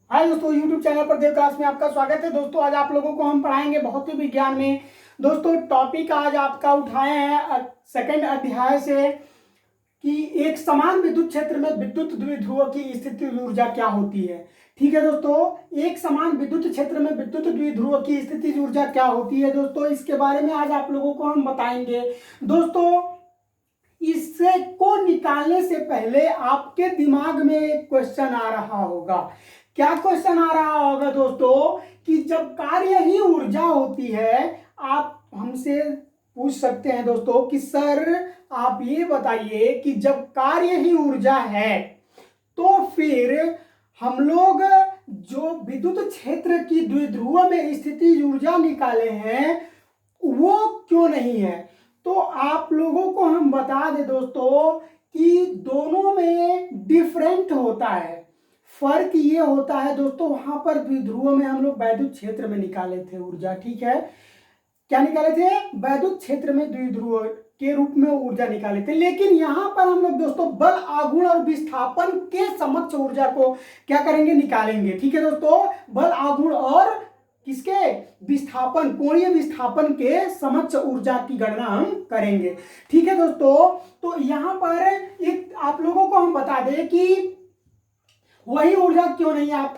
हाय दोस्तों, YouTube channel पर देव class में आपका स्वागत है। दोस्तों आज आप लोगों को हम पढ़ाएंगे भौतिक विज्ञान में। दोस्तों टॉपिक आज आपका उठाए हैं सेकंड अध्याय से कि एक समान विद्युत क्षेत्र में विद्युत द्विध्रुव की स्थितिज ऊर्जा क्या होती है। ठीक है दोस्तों, एक समान विद्युत क्षेत्र में विद्युत द्विध्रुव की स्थितिज ऊर्जा क्या होती है दोस्तों, इसके बारे में आज आप लोगों को हम बताएंगे। दोस्तों इससे को निकालने से पहले आपके दिमाग में एक क्वेश्चन आ रहा होगा। क्या क्वेश्चन आ रहा होगा दोस्तों कि जब कार्य ही ऊर्जा होती है, आप हमसे पूछ सकते हैं दोस्तों कि सर आप ये बताइए कि जब कार्य ही ऊर्जा है तो फिर हम लोग जो विद्युत क्षेत्र की द्विध्रुव में स्थिति ऊर्जा निकाले हैं वो क्यों नहीं है। तो आप लोगों को हम बता दें दोस्तों कि दोनों में डिफरेंट होता है। फर्क ये होता है दोस्तों, वहां पर द्विध्रुव में हम लोग वैद्युत क्षेत्र में निकाले थे ऊर्जा। ठीक है, क्या निकाले थे? वैद्युत क्षेत्र में द्विध्रुव के रूप में ऊर्जा निकाले थे। लेकिन यहां पर हम लोग दोस्तों बल आघूर्ण और विस्थापन के समक्ष ऊर्जा को क्या करेंगे? निकालेंगे। ठीक है दोस्तों, बल आघूर्ण और किसके? विस्थापन, कोणीय विस्थापन के समक्ष ऊर्जा की गणना हम करेंगे। ठीक है दोस्तों, तो यहां पर एक आप लोगों को हम बता दें कि वही ऊर्जा क्यों नहीं, आप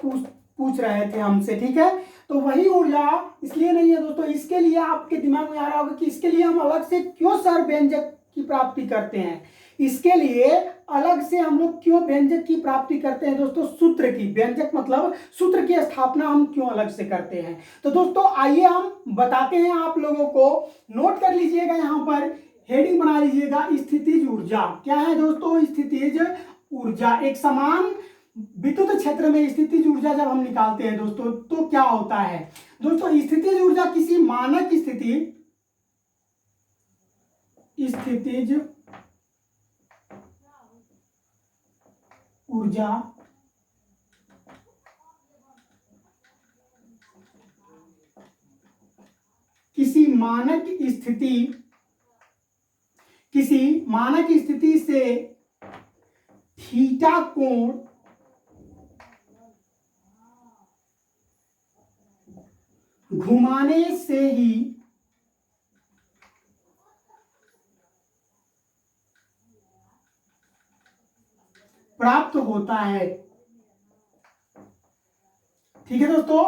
पूछ रहे थे हमसे। ठीक है, तो वही ऊर्जा इसलिए नहीं है दोस्तों, इसके लिए आपके दिमाग में आ रहा होगा कि इसके लिए हम अलग से क्यों सर व्यंजक की प्राप्ति करते हैं। इसके लिए अलग से हम लोग क्यों व्यंजक की प्राप्ति करते हैं दोस्तों? सूत्र की, व्यंजक मतलब सूत्र की स्थापना हम क्यों अलग से करते हैं। तो दोस्तों आइए हम बताते हैं आप लोगों को। नोट कर लीजिएगा, यहां पर हेडिंग बना लीजिएगा, स्थितिज ऊर्जा। क्या है दोस्तों? स्थितिज ऊर्जा। एक समान विद्युत क्षेत्र में स्थितिज ऊर्जा जब हम निकालते हैं दोस्तों तो क्या होता है दोस्तों? स्थितिज ऊर्जा किसी मानक स्थितिज ऊर्जा किसी मानक स्थिति से थीटा कोण घुमाने से ही प्राप्त होता है। ठीक है दोस्तों,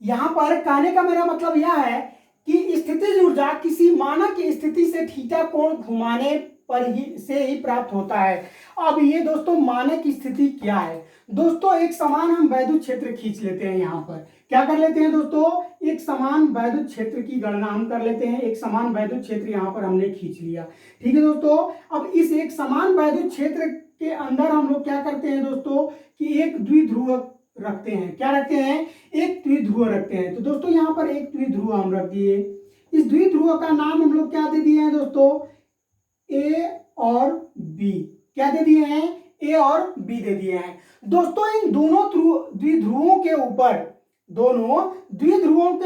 यहां पर कहने का मेरा मतलब यह है कि स्थितिज ऊर्जा किसी मानक स्थिति से थीटा कोण घुमाने पर ही से ही प्राप्त होता है। अब ये दोस्तों मानक स्थिति क्या है दोस्तों? एक समान हम वैद्युत क्षेत्र खींच लेते हैं। यहां पर क्या कर लेते हैं दोस्तों? एक समान वैद्युत क्षेत्र की गणना हम कर लेते हैं। एक समान वैद्युत क्षेत्र यहां पर हमने खींच लिया। ठीक है दोस्तों, अब इस एक समान वैद्युत क्षेत्र के अंदर हम लोग क्या करते हैं दोस्तों कि एक द्विध्रुव रखते हैं। क्या रखते हैं? एक द्विध्रुव रखते हैं। तो दोस्तों यहां पर एक द्विध्रुव हम रख दिए। इस द्विध्रुव का नाम हम लोग क्या दे दिए हैं दोस्तों? ए और बी। क्या दे दिए हैं? ए और बी दे दिए हैं। दोस्तों इन दोनों द्विध्रुवों के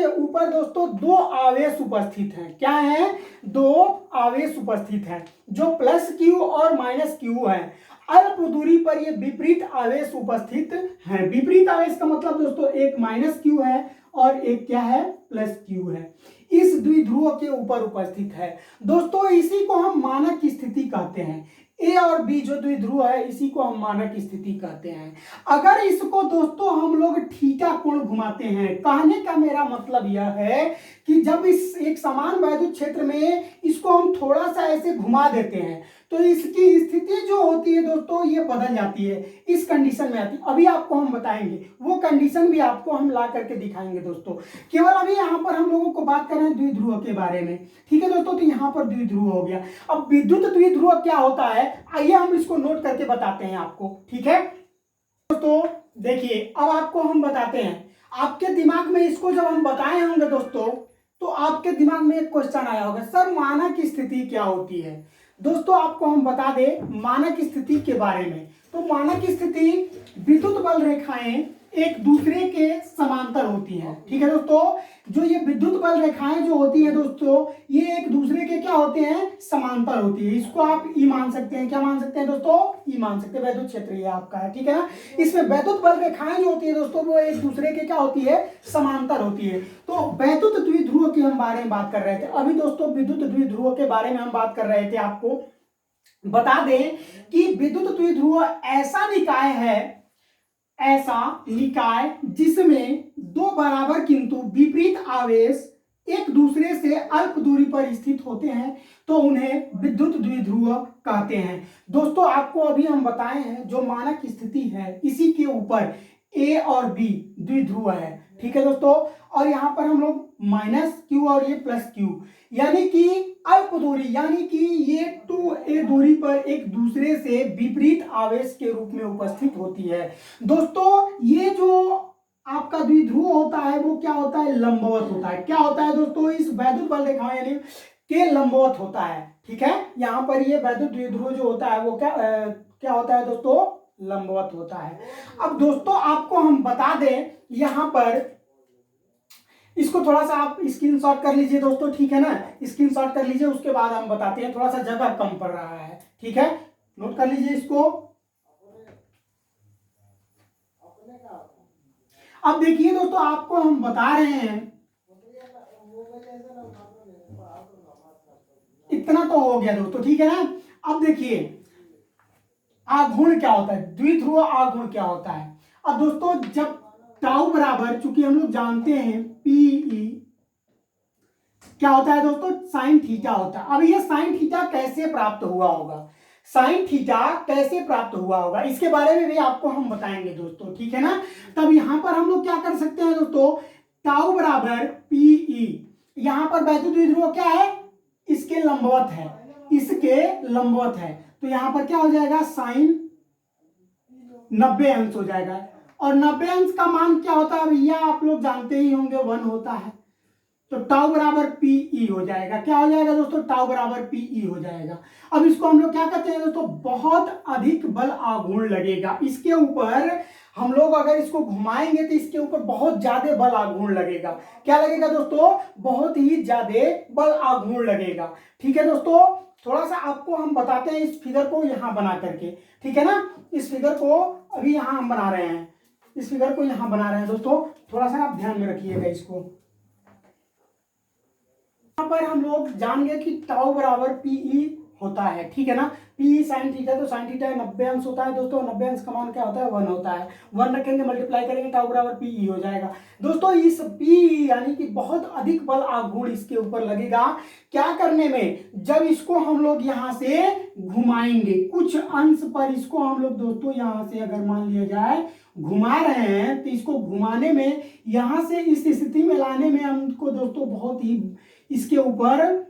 ऊपर दोस्तों दो आवेश उपस्थित हैं। क्या है? दो आवेश उपस्थित हैं जो प्लस क्यू और माइनस क्यू है। अल्प दूरी पर ये विपरीत आवेश उपस्थित हैं। विपरीत आवेश का मतलब दोस्तों एक माइनस क्यू है और एक क्या है? प्लस क्यू है। इस द्विध्रुव के ऊपर उपस्थित है दोस्तों। इसी को हम मानक स्थिति कहते हैं। ए और बी जो द्विध्रुव है इसी को हम मानक स्थिति कहते हैं। अगर इसको दोस्तों हम लोग थीटा कोण घुमाते हैं, कहने का मेरा मतलब यह है कि जब इस एक समान वैद्युत क्षेत्र में इसको हम थोड़ा सा ऐसे घुमा देते हैं तो इसकी स्थिति जो होती है दोस्तों ये बदल जाती है, इस कंडीशन में आती है। अभी आपको हम बताएंगे, वो कंडीशन भी आपको हम ला करके दिखाएंगे दोस्तों। केवल अभी यहाँ पर हम लोगों को बात कर रहे हैं द्विध्रुव के बारे में। ठीक है दोस्तों, तो यहाँ पर द्विध्रुव हो गया। अब विद्युत द्विध्रुव क्या होता है आइए हम इसको नोट करके बताते हैं आपको। ठीक है दोस्तों, देखिए अब आपको हम बताते हैं। आपके दिमाग में इसको जब हम बताए होंगे दोस्तों तो आपके दिमाग में एक क्वेश्चन आया होगा, सर मानक स्थिति क्या होती है। दोस्तों आपको हम बता दें मानक स्थिति के बारे में। तो मानक स्थिति विद्युत बल रेखाएं एक दूसरे के समांतर होती हैं। ठीक है दोस्तों, जो ये विद्युत बल रेखाएं जो होती हैं दोस्तों, ये एक दूसरे के क्या होते हैं, समांतर होती है। इसको आप ई मान सकते हैं, क्या मान सकते हैं दोस्तों, ई मान सकते हैं। वैद्युत क्षेत्र ये आपका है, ठीक है ना। इसमें वैद्युत बल रेखाएं जो होती है दोस्तों, वो एक दूसरे के क्या होती है, समांतर होती है। तो वैद्युत द्विध्रुव की हम बारे में बात कर रहे थे अभी दोस्तों, विद्युत द्विध्रुव के बारे में हम बात कर रहे थे। आपको बता दें कि विद्युत द्विध्रुव ऐसा निकाय है, ऐसा निकाय जिसमें दो बराबर किंतु विपरीत आवेश एक दूसरे से अल्प दूरी पर स्थित होते हैं, तो उन्हें विद्युत द्विध्रुव कहते हैं। दोस्तों आपको अभी हम बताए हैं जो मानक स्थिति है, इसी के ऊपर ए और बी द्विध्रुव है। ठीक है दोस्तों, और यहां पर हम लोग -q और ये +q, यानी कि अल्प दूरी, यानी कि ये 2a दूरी पर एक दूसरे से विपरीत आवेश के रूप में उपस्थित होती है। दोस्तों ये जो आपका द्विध्रुव होता है वो क्या होता है, लंबवत होता है। क्या होता है दोस्तों, इस वैद्युत बल रेखा यानी के लंबवत होता है। ठीक है, यहाँ पर ये वैद्युत द्विध्रुव जो होता है वो क्या होता है दोस्तों, लंबवत होता है। अब दोस्तों आपको हम बता दें, यहाँ पर इसको थोड़ा सा आप स्क्रीनशॉट कर लीजिए दोस्तों, ठीक है ना, स्क्रीनशॉट कर लीजिए, उसके बाद हम बताते हैं। थोड़ा सा जगह कम पड़ रहा है, ठीक है, नोट कर लीजिए इसको। अब देखिए दोस्तों, आपको हम बता रहे हैं, इतना तो हो गया दोस्तों, ठीक है ना। अब देखिए आघूर्ण क्या होता है, द्विध्रुव आघूर्ण क्या होता है। अब दोस्तों जब टाउ बराबर, चूंकि हम लोग जानते हैं पीई क्या होता है दोस्तों, साइन थीटा होता है। अब ये साइन थीटा कैसे प्राप्त हुआ होगा, साइन थीटा कैसे प्राप्त हुआ होगा, इसके बारे में भी आपको हम बताएंगे दोस्तों, ठीक है ना। तब यहां पर हम लोग क्या कर सकते हैं दोस्तों, टाउ बराबर पीई, यहां पर वैद्युत द्विध्रुव क्या है, इसके लंबवत है, इसके लंबवत है, तो यहां पर क्या हो जाएगा, साइन 90 अंश हो जाएगा। और 90 अंश का मान क्या होता है भैया, आप लोग जानते ही होंगे, 1 होता है। तो टाउ बराबर पीई हो जाएगा, क्या हो जाएगा दोस्तों, टाउ बराबर पीई हो जाएगा। अब इसको हम लोग क्या कहते हैं दोस्तों, बहुत अधिक बल आघूर्ण लगेगा इसके ऊपर। हम लोग अगर इसको घुमाएंगे तो इसके ऊपर बहुत ज्यादा बल आघूर्ण लगेगा। क्या लगेगा दोस्तों, बहुत ही ज्यादा बल आघूर्ण लगेगा। ठीक है दोस्तों, थोड़ा सा आपको हम बताते हैं इस फिगर को यहां बना करके, ठीक है ना। इस फिगर को अभी यहां हम बना रहे हैं, इस फिगर को यहां बना रहे हैं दोस्तों, थोड़ा सा आप ध्यान में रखिएगा इसको। यहाँ पर हम लोग जान गए कि टाउ बराबर पीई होता है, ठीक है ना। पी साइन थीटा, तो साइन थीटा 90 अंश होता है दोस्तों, 90 अंश का मान क्या होता है, 1 होता है। 1 रखेंगे, मल्टीप्लाई करेंगे, टाउ बराबर पीई हो जाएगा दोस्तों। इस पी यानी कि बहुत अधिक बल आघूर्ण इसके ऊपर लगेगा। क्या करने में, जब इसको हम लोग यहाँ से घुमाएंगे, कुछ अंश पर इसको हम लोग दोस्तों यहाँ से अगर मान लिया जाए घुमा रहे हैं, तो इसको घुमाने में, यहां से इस स्थिति में लाने में हमको दोस्तों बहुत ही इसके ऊपर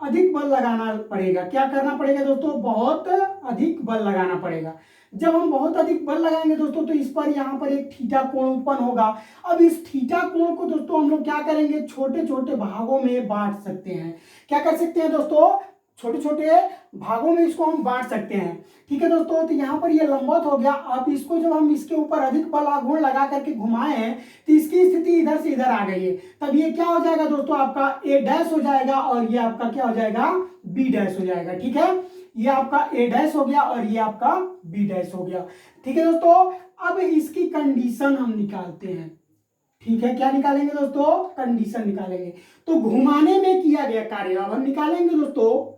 अधिक बल लगाना पड़ेगा। क्या करना पड़ेगा दोस्तों, बहुत अधिक बल लगाना पड़ेगा। जब हम बहुत अधिक बल लगाएंगे दोस्तों, तो इस पर यहाँ पर एक थीटा कोण उत्पन्न होगा। अब इस थीटा कोण को दोस्तों हम लोग क्या करेंगे, छोटे छोटे भागों में बांट सकते हैं। क्या कर सकते हैं दोस्तों, छोटे छोटे भागों में इसको हम बांट सकते हैं। ठीक है दोस्तों, तो यहाँ पर ये लंबवत हो गया। अब इसको जब हम इसके ऊपर अधिक बल आघूर्ण लगा करके घुमाए हैं, तो इसकी स्थिति इधर से इधर आ गई है। तब ये क्या हो जाएगा दोस्तों, आपका ए डैश हो जाएगा, और ये आपका क्या हो जाएगा, बी डैश हो जाएगा। ठीक है, ये आपका ए डैश हो गया और ये आपका बी डैश हो गया। ठीक है दोस्तों, अब इसकी कंडीशन हम निकालते हैं। ठीक है, क्या निकालेंगे दोस्तों, कंडीशन निकालेंगे। तो घुमाने में किया गया कार्य अब हम निकालेंगे दोस्तों।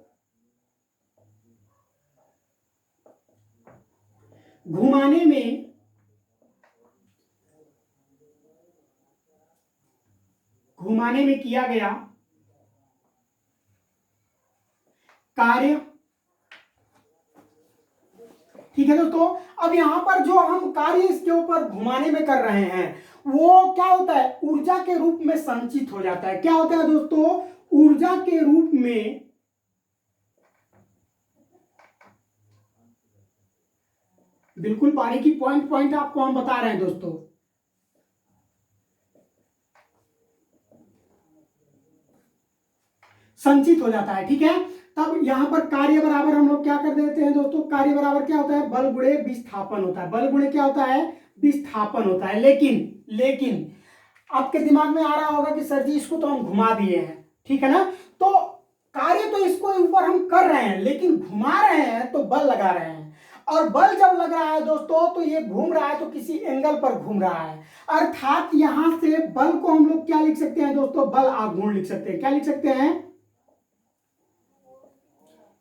घुमाने में किया गया कार्य। ठीक है दोस्तों, अब यहां पर जो हम कार्य इसके ऊपर घुमाने में कर रहे हैं, वो क्या होता है, ऊर्जा के रूप में संचित हो जाता है। क्या होता है दोस्तों, ऊर्जा के रूप में बिल्कुल बारीकी पॉइंट पॉइंट आपको हम बता रहे हैं दोस्तों। संचित हो जाता है। ठीक है, तब यहां पर कार्य बराबर हम लोग क्या कर देते हैं दोस्तों, कार्य बराबर क्या होता है, बल गुणे विस्थापन होता है। बल गुणे क्या होता है, विस्थापन होता है। लेकिन आपके दिमाग में आ रहा होगा कि सर जी इसको तो हम घुमा दिए हैं, ठीक है ना, तो कार्य तो इसको ऊपर हम कर रहे हैं लेकिन घुमा रहे हैं तो बल लगा रहे हैं, और बल जब लग रहा है दोस्तों तो ये घूम रहा है तो किसी एंगल पर घूम रहा है, अर्थात यहां से बल को हम लोग क्या लिख सकते हैं दोस्तों, बल आघूर्ण लिख सकते हैं। क्या लिख सकते हैं,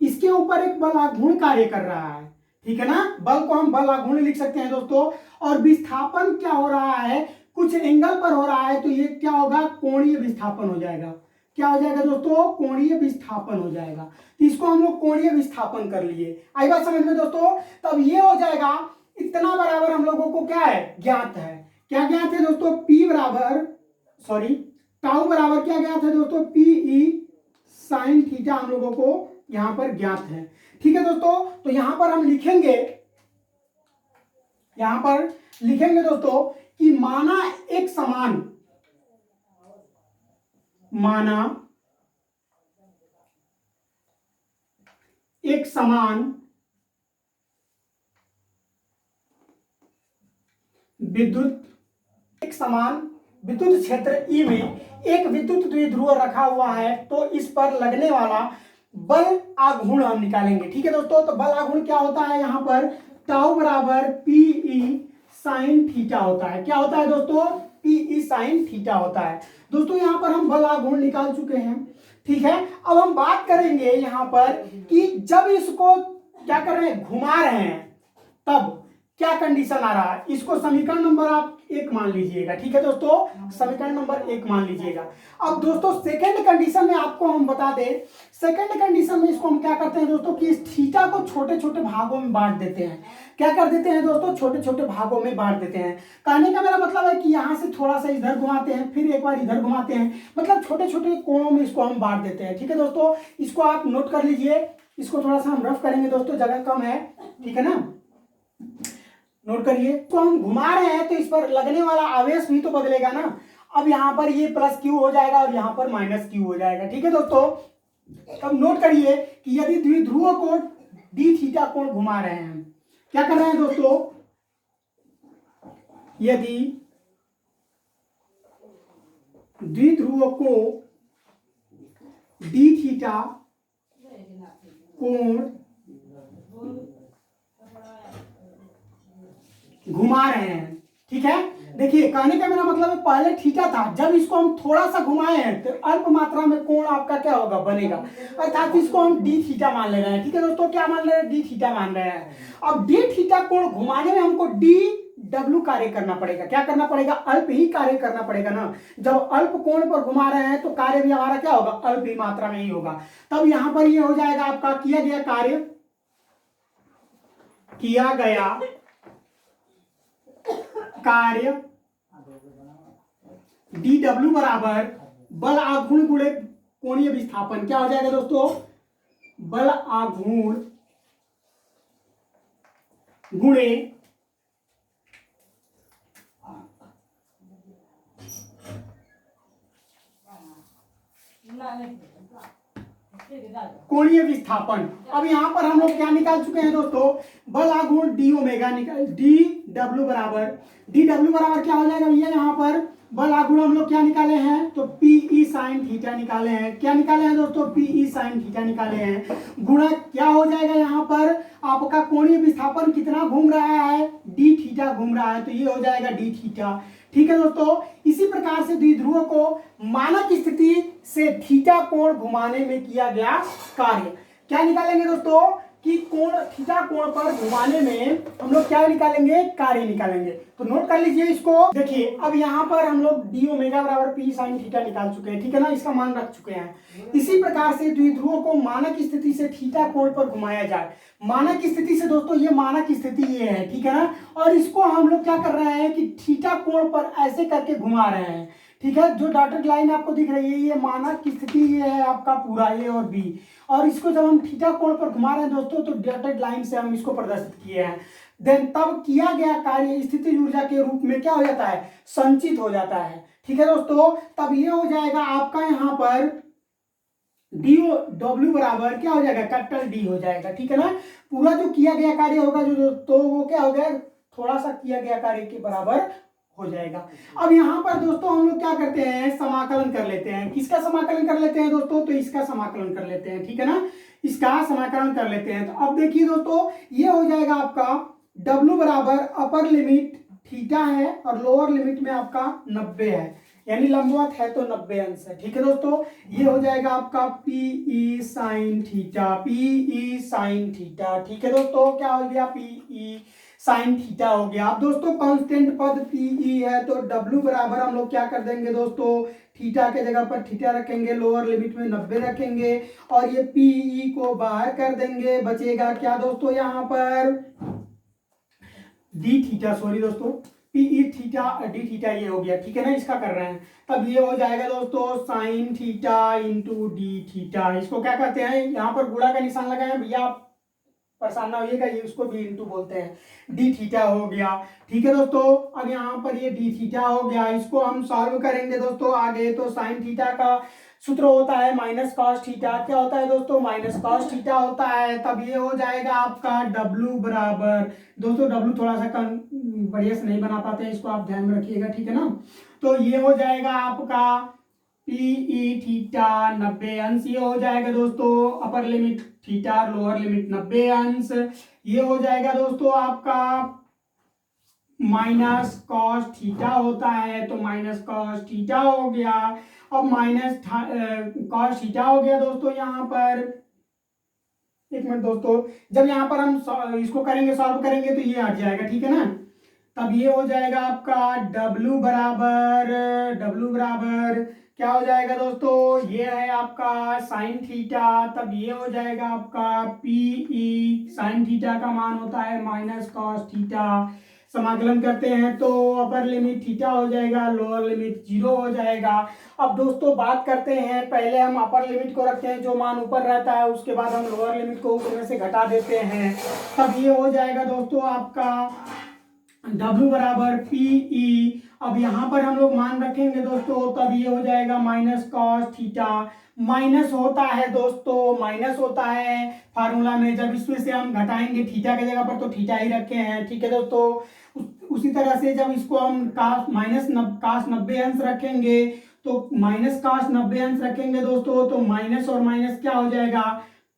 इसके ऊपर एक बल आघूर्ण कार्य कर रहा है, ठीक है ना, बल को हम बल आघूर्ण लिख सकते हैं दोस्तों। और विस्थापन क्या हो रहा है, कुछ एंगल पर हो रहा है तो ये क्या होगा, कोणीय विस्थापन हो जाएगा। क्या हो जाएगा दोस्तों, कोणीय विस्थापन हो जाएगा। तो इसको हम लोग कोणीय विस्थापन कर लिए। आई बात समझ में दोस्तों। तब ये हो जाएगा, इतना बराबर हम लोगों को क्या है, ज्ञात है। क्या ज्ञात है दोस्तों, टाउ बराबर क्या ज्ञात है दोस्तों, पीई साइन थीटा हम लोगों को यहां पर ज्ञात है। ठीक है दोस्तों, तो यहां पर हम लिखेंगे दोस्तों कि माना एक समान विद्युत क्षेत्र ई में एक विद्युत द्विध्रुव रखा हुआ है, तो इस पर लगने वाला बल आघूर्ण हम निकालेंगे। ठीक है दोस्तों, तो बल आघूर्ण क्या होता है, यहां पर टाउ बराबर पीई साइन थीटा होता है। क्या होता है दोस्तों, पीई साइन थीटा होता है। दोस्तों यहां पर हम बल आघूर्ण निकाल चुके हैं, ठीक है। अब हम बात करेंगे यहां पर कि जब इसको क्या कर रहे हैं, घुमा रहे हैं, तब क्या कंडीशन आ रहा है। इसको समीकरण नंबर आप 1 मान लीजिएगा। ठीक है दोस्तों, समीकरण नंबर 1 मान लीजिएगा। अब दोस्तों सेकंड कंडीशन में आपको हम बता दें, सेकंड कंडीशन में इसको हम क्या करते हैं दोस्तों कि इस थीटा को छोटे छोटे भागों में बांट देते हैं। क्या कर देते हैं दोस्तों, छोटे छोटे भागों में बांट देते हैं। कहने का मेरा मतलब है कि यहां से थोड़ा सा इधर घुमाते हैं, फिर एक बार इधर घुमाते हैं, मतलब छोटे छोटे कोणों में इसको हम बांट देते हैं। ठीक है दोस्तों, इसको आप नोट कर लीजिए। इसको थोड़ा सा हम रफ करेंगे दोस्तों, जगह कम है, ठीक है ना, नोट करिए। तो हम घुमा रहे हैं तो इस पर लगने वाला आवेश भी तो बदलेगा ना। अब यहां पर ये प्लस क्यू हो जाएगा और यहां पर माइनस क्यू हो जाएगा। ठीक है दोस्तों, अब नोट करिए कि यदि द्विध्रुव को डी थीटा कोण घुमा रहे हैं, क्या कर रहे हैं दोस्तों, यदि द्विध्रुव को डी थीटा कोण घुमा रहे हैं, ठीक है। देखिए कहने का मेरा मतलब है पहले थीटा था, जब इसको हम थोड़ा सा घुमाए हैं तो अल्प मात्रा में कोण आपका क्या होगा, बनेगा, अर्थात इसको हम डी थीटा मान ले रहे हैं। ठीक है दोस्तों, क्या मान ले रहे हैं, डी थीटा मान रहे हैं। अब डी थीटा कोण घुमाने में हमको डी डब्ल्यू कार्य करना पड़ेगा। क्या करना पड़ेगा, अल्प ही कार्य करना पड़ेगा ना। जब अल्प कोण पर घुमा रहे हैं तो कार्य भी हमारा क्या होगा, अल्प ही मात्रा में ही होगा। तब यहां पर ये हो जाएगा आपका किया गया कार्य डी डब्ल्यू बराबर बल आघूर्ण गुणे कोणीय विस्थापन। क्या हो जाएगा दोस्तों, बल आघूर्ण गुणे कोणीय विस्थापन। अब यहां पर हम लोग क्या निकाल चुके हैं दोस्तों, बल आघूर्ण डी ओमेगा निकाल, डी डब्ल्यू बराबर क्या हो जाएगा भैया, यहां पर बल आघूर्ण हम लोग क्या निकाले हैं, तो पीई साइन थीटा निकाले हैं। क्या निकाले हैं दोस्तों, पीई साइन थीटा निकाले हैं। गुणा क्या हो जाएगा, यहां पर आपका कोणीय विस्थापन कितना घूम रहा है, डी थीटा घूम रहा है, तो ये हो जाएगा डी थीटा। ठीक है दोस्तों, इसी प्रकार से द्विध्रुव को मानक स्थिति से थीटा कोण घुमाने में किया गया कार्य। क्या निकालेंगे दोस्तों कि कोण थीटा कोण पर घुमाने में हम लोग क्या निकालेंगे, कार्य निकालेंगे। तो नोट कर लीजिए इसको। देखिए अब यहां पर हम लोग डी ओमेगा बराबर पी साइन थीटा निकाल चुके हैं, ठीक है ना, इसका मान रख चुके हैं। इसी प्रकार से द्विध्रुव को मानक स्थिति से थीटा कोण पर घुमाया जाए। मानक स्थिति से दोस्तों, ये मानक स्थिति ये है, ठीक है ना, और इसको हम लोग क्या कर रहे हैं कि थीटा कोण पर ऐसे करके घुमा रहे हैं। ठीक है, जो डॉटेड लाइन आपको दिख रही है ये मानक स्थिति ये है आपका पूरा ए और बी, और इसको जब हम थीटा कोण पर घुमा रहे हैं दोस्तों तो डॉटेड लाइन से हम इसको प्रदर्शित किए हैं। देन तब किया गया कार्य स्थितिज ऊर्जा के रूप में क्या हो जाता है, संचित हो जाता है। ठीक है दोस्तों, तब ये हो जाएगा आपका यहाँ पर डी डब्ल्यू बराबर क्या हो जाएगा, कैपिटल डी हो जाएगा। ठीक है ना, पूरा जो किया गया कार्य होगा जो तो वो क्या हो गया, थोड़ा सा किया गया कार्य के बराबर हो जाएगा। अब यहाँ पर दोस्तों हम लोग क्या करते हैं, समाकलन कर लेते हैं। किसका समाकलन कर लेते हैं दोस्तों, तो इसका समाकलन कर लेते हैं, ठीक है ना, इसका समाकलन कर लेते हैं। तो अब देखिए दोस्तों, ये हो जाएगा आपका W बराबर अपर लिमिट थीटा है और लोअर लिमिट में आपका 90 है, यानी लंबवत है तो 90 अंश है, ठीक है दोस्तों। ये हो जाएगा आपका PE sine theta, PE sine theta, ठीक है दोस्तों। क्या हो गया, PE साइन थीटा हो गया। अब दोस्तों कांस्टेंट पद PE है तो W बराबर हम लोग क्या कर देंगे दोस्तों, थीटा के जगह पर थीटा रखेंगे, लोअर लिमिट में 90 रखेंगे और ये PE को बाहर कर देंगे, बचेगा क्या दोस्तों यहाँ पर डी थीटा, सॉरी दोस्तों PE थीटा डी थीटा, ये हो गया, ठीक है ना, इसका कर रहे हैं। तब ये हो जाएगा दोस्तों sine theta into D theta. इसको क्या कहते हैं, यहाँ पर गुणा का निशान लगाए भैया, आप परेशान ना होइएगा, ये उसको भी इंटू बोलते हैं। डी थीटा हो गया, ठीक है दोस्तों। अब यहाँ पर ये डी थीटा हो गया, इसको हम सॉल्व करेंगे दोस्तों आगे। तो साइन थीटा का सूत्र होता है माइनस कॉस थीटा। क्या होता है दोस्तों, माइनस कॉस थीटा होता है। तब ये हो जाएगा आपका W बराबर, दोस्तों W थोड़ा सा कम बढ़िया से नहीं बना पाते हैं, इसको आप ध्यान में रखिएगा, ठीक है ना। तो ये हो जाएगा आपका PE थीटा 90 अंश, ये हो जाएगा दोस्तों upper limit theta lower limit 90 अंश। ये हो जाएगा दोस्तों आपका माइनस कॉस थीटा होता है तो माइनस कॉस थीटा हो गया। अब माइनस कॉस थीटा हो गया दोस्तों। यहाँ पर एक मिनट दोस्तों, जब यहाँ पर हम इसको करेंगे सॉल्व करेंगे तो ये हट जाएगा, ठीक है ना। तब ये हो जाएगा आपका W बराबर क्या हो जाएगा दोस्तों, ये है आपका साइन थीटा। तब ये हो जाएगा आपका PE साइन थीटा का मान होता है माइनस कॉस थीटा। समाकलन करते हैं तो अपर लिमिट थीटा हो जाएगा, लोअर लिमिट 0 हो जाएगा। अब दोस्तों बात करते हैं, पहले हम अपर लिमिट को रखते हैं, जो मान ऊपर रहता है उसके बाद हम लोअर लिमिट को ऊपर में से घटा देते हैं। तब ये हो जाएगा दोस्तों आपका W बराबर PE। अब यहाँ पर हम लोग मान रखेंगे दोस्तों, तब ये हो जाएगा माइनस कॉस थीटा। माइनस होता है दोस्तों, माइनस होता है फार्मूला में, जब इसमें से हम घटाएंगे थीटा के जगह पर तो थीटा ही रखे हैं, ठीक है दोस्तों। उसी तरह से जब इसको हम काश 90 अंश रखेंगे तो माइनस काश 90 अंश रखेंगे दोस्तों, तो माइनस और माइनस क्या हो जाएगा,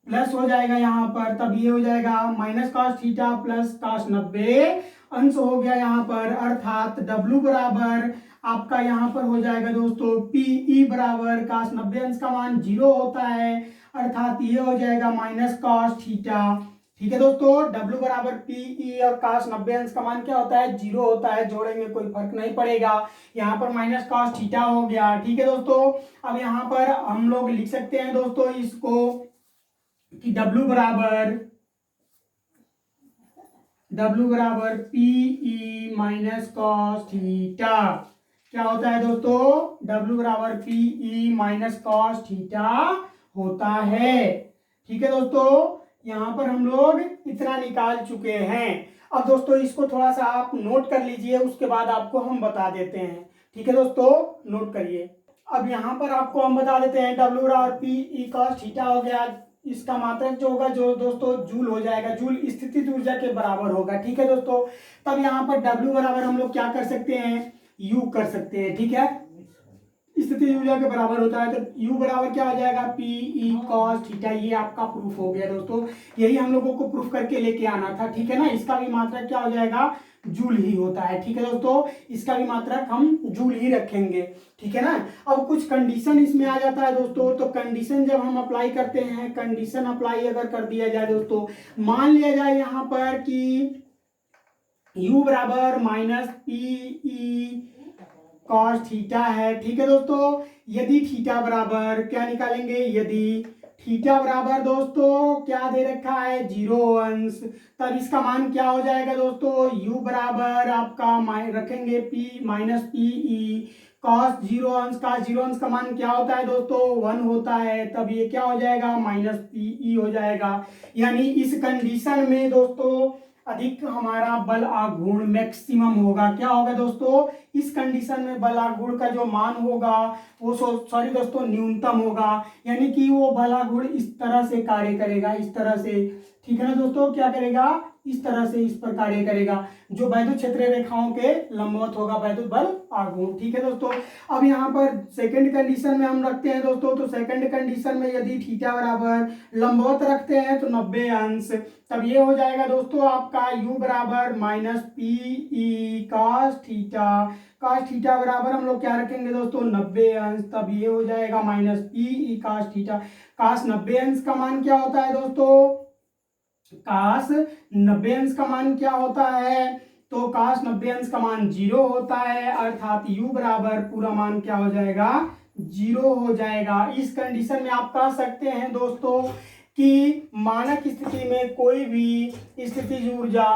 प्लस हो जाएगा यहाँ पर। तब ये हो जाएगा minus cos theta plus cos 90 अंश हो गया यहाँ पर, अर्थात W बराबर आपका यहाँ पर हो जाएगा दोस्तों PE बराबर कॉस 90 अंश का मान 0 होता है, अर्थात ये हो जाएगा माइनस कॉस थीटा, ठीक है दोस्तों। W बराबर PE और कॉस 90 अंश का मान क्या होता है, 0 होता है, जोड़ेंगे कोई फर्क नहीं पड़ेगा। यहाँ पर माइनस कॉस थीटा हो गया, ठीक है दोस्तों। अब यहाँ पर हम लोग लिख सकते हैं दोस्तों इसको कि W बराबर PE माइनस कॉस थीटा। क्या होता है दोस्तों, W बराबर PE माइनस कॉस थीटा होता है, ठीक है दोस्तों। यहाँ पर हम लोग इतना निकाल चुके हैं। अब दोस्तों इसको थोड़ा सा आप नोट कर लीजिए, उसके बाद आपको हम बता देते हैं, ठीक है दोस्तों, नोट करिए। अब यहाँ पर आपको हम बता देते हैं W बराबर PE कॉस थीटा हो गया, इसका मात्रक जो होगा जो दोस्तों जूल हो जाएगा, जूल स्थितिज ऊर्जा के बराबर होगा, ठीक है दोस्तों। तब यहाँ पर W बराबर हम लोग क्या कर सकते हैं, U कर सकते हैं, ठीक है, स्थितिज ऊर्जा के बराबर होता है। तो U बराबर क्या हो जाएगा, PE कॉस थीटा। ये आपका प्रूफ हो गया दोस्तों, यही हम लोगों को प्रूफ करके लेके आना था, ठीक है ना। इसका भी मात्रक क्या हो जाएगा, जूल ही होता है, ठीक है दोस्तों। इसका भी मात्रक हम जूल ही रखेंगे, ठीक है ना। अब कुछ कंडीशन इसमें आ जाता है दोस्तों, तो कंडीशन जब हम अप्लाई करते हैं, कंडीशन अप्लाई अगर कर दिया जाए दोस्तों, मान लिया जाए यहाँ पर कि U बराबर माइनस PE कॉस थीटा है, ठीक है दोस्तों। यदि थीटा बराबर क्या निकालेंगे, यदि थीटा बराबर दोस्तों क्या दे रखा है, 0 अंश, तब इसका मान क्या हो जाएगा दोस्तों, U बराबर आपका रखेंगे P माइनस PE कॉस 0 अंश का, 0 अंश का मान क्या होता है दोस्तों, 1 होता है। तब ये क्या हो जाएगा, माइनस PE हो जाएगा। यानी इस कंडीशन में दोस्तों अधिक हमारा बल आघूर्ण मैक्सिमम होगा। क्या होगा दोस्तों, इस कंडीशन में बल आघूर्ण का जो मान होगा वो सॉरी दोस्तों न्यूनतम होगा, यानी कि वो बल आघूर्ण इस तरह से कार्य करेगा, इस तरह से ठीक है ना दोस्तों, क्या करेगा, इस तरह से इस पर कार्य करेगा, जो वैद्युत क्षेत्रीय रेखाओं के लंबवत होगा वैद्युत बल आघूर्ण। ठीक है दोस्तों, अब यहाँ पर सेकंड कंडीशन में हम रखते हैं दोस्तों, तो सेकंड कंडीशन में यदि थीटा बराबर लंबवत रखते हैं तो 90 अंश, तब ये हो जाएगा दोस्तों आपका u बराबर minus P E cos theta. Cos theta बराबर हम लोग क्या रखेंगे दोस्तों, 90 अंश, तब ये हो जाएगा minus P E cos theta. Cos 90 अंश का मान क्या होता है दोस्तों, काश 90 अंश का मान क्या होता है, तो काश 90 अंश का मान 0 होता है, अर्थात u बराबर पूरा मान क्या हो जाएगा, 0 हो जाएगा। इस कंडीशन में आप कह सकते हैं दोस्तों कि मानक स्थिति में कोई भी स्थितिज ऊर्जा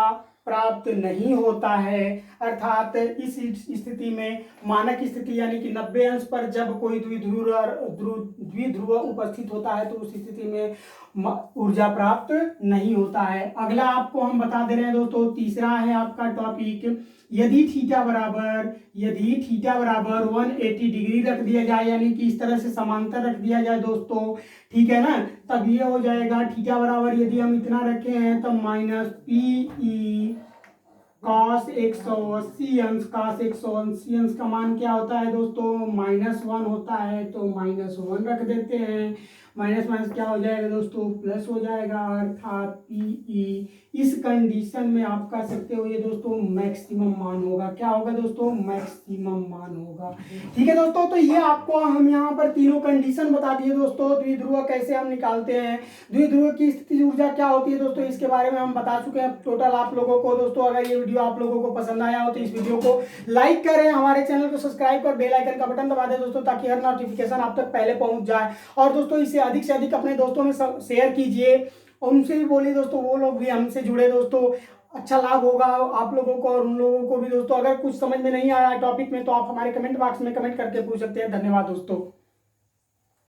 प्राप्त नहीं होता है, अर्थात इस स्थिति में मानक स्थिति यानी कि 90 अंश पर जब कोई द्विध्रुव उपस्थित होता है तो उस स्थिति में ऊर्जा प्राप्त नहीं होता है। अगला आपको हम बता दे रहे हैं दोस्तों, तीसरा है आपका टॉपिक, यदि थीटा बराबर 180 डिग्री रख दिया जाए, यानी कि इस तरह से समांतर रख दिया जाए दोस्तों, ठीक है ना, तब ये हो जाएगा थीटा बराबर यदि हम इतना रखे हैं तो माइनस पी ई कॉस 180 अंश। कॉस 180 अंश का मान क्या होता है दोस्तों, -1 होता है, तो -1 रख देते हैं। माइनस माइनस क्या हो जाएगा दोस्तों, प्लस हो जाएगा, अर्थात पीई इस कंडीशन में आप कह सकते हो ये दोस्तों मैक्सिमम मान होगा। क्या होगा दोस्तों, मैक्सिमम मान होगा। ठीक है दोस्तों, तो ये आपको हम यहाँ पर तीनों कंडीशन बता दिए दोस्तों। द्विध्रुव कैसे हम निकालते हैं, द्विध्रुव की स्थिति ऊर्जा क्या होती है दोस्तों, इसके बारे में हम बता चुके हैं टोटल आप लोगों को। दोस्तों अगर ये वीडियो आप लोगों को पसंद आया हो तो इस वीडियो को लाइक करें, हमारे चैनल को सब्सक्राइब कर बेल आइकन का बटन दबा दें दोस्तों, ताकि हर नोटिफिकेशन आप तक पहले पहुंच जाए। और दोस्तों इसे अधिक से अधिक अपने दोस्तों में शेयर कीजिए, उनसे भी बोलिए दोस्तों, वो लोग भी हमसे जुड़े दोस्तों, अच्छा लाभ होगा आप लोगों को और उन लोगों को भी दोस्तों। अगर कुछ समझ में नहीं आया टॉपिक में तो आप हमारे कमेंट बॉक्स में कमेंट करके पूछ सकते हैं। धन्यवाद दोस्तों।